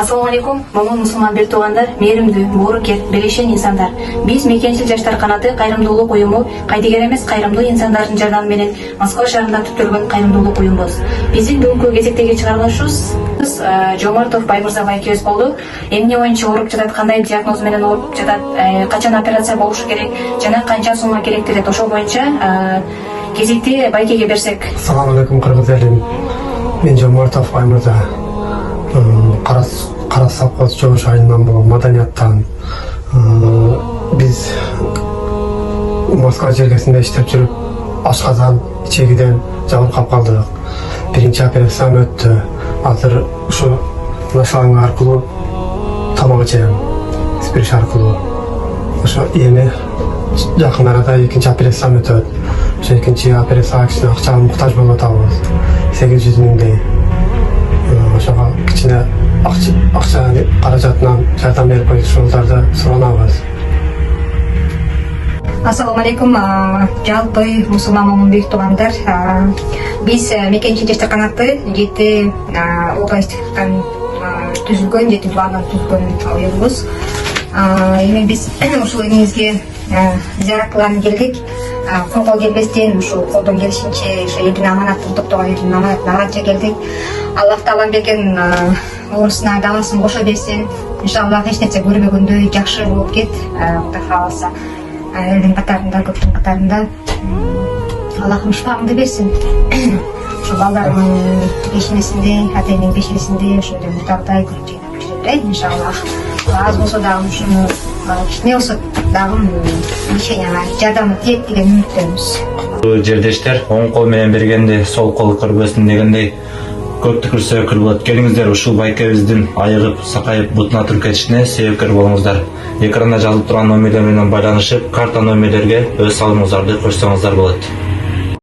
Ассаламу алейкум, момун мусулман бир туугандар, мээримдүү, боорукер, бирешен инсандар. Биз Мекенчил жаштар канаты кайрымдуулук уюму кайдыгер эмес кайрымдуу инсандардын жардамы менен Москва шаарында түптөлгөн кайрымдуулук уюмбуз. Биздин бүгүнкү кезектеги чыгарылышыбыз Жомартов Баймырза экөөбүз болду. Эмне боюнча ооруп жатат, кандай диагноз менен ооруп жатат, качан операция болушу керек жана канча сумма керек дедет. Ошол боюнча кезекти байкеге берсек. Ассаламу алейкум кыргыз элим. Мен Жомартов Баймырза. Карас совхоз Жош айынан бул маданияттан. Биз Москва жергесинде иштеп жүрүп, ашказан, ичегиден жабыркап калдык. Биринчи операциям өттү. Азыр ушу шланга аркылуу тамак ичем. Спириш аркылуу. Ошо эми жакын арада экинчи операциям өтөт. Ошо экинчи операцияга кичине акчага муктаж болуп атабыз. 800 миңдей. Ошого кичине акча каражатынан жардам берип коюшуңуздарды суранабыз. Ассаламу алейкум, жалпы мусулман момун бир туугандар. Биз Мекенчил жаштар канаты 7 областтан түзүлгөн, 7 бадан түзүлгөн уюмбуз. Эми биз ушул эмеңизге зыярат кылганы келдик. Колдон келбестен ушул колдон келишинче элдин аманатын токтогон элдин аманатын алганча келдик. Аллах Таалам берген оорусуна даласын кошо берсин. Иншаллах эч нерсе көрбөгөндөй жакшы болуп кет. Кудай кааласа элдин катарында, көптүн катарында Аллахым шифаңды берсин. Ошо балдарымдын пешенесинде, ата эненин пешенесинде ошондой мурдагыдай көрүп жайнап жүрөт, иншаллах. Аз болсо дагы ушуну кичине болсо дагы леченияга жардамы тиет деген үмүттөнбүз. Жердештер, оң кол менен бергенде сол кол көрбөсүн дегендей көп түкүрсө күл болот. Келиңиздер ушул байкебиздин айыгып, сакайып бутуна туруп кетишине себепкер болуңуздар. Экранда жазылып турган номерлер менен байланышып, карта номерлерге өз салымыңыздарды койсоңуздар болот.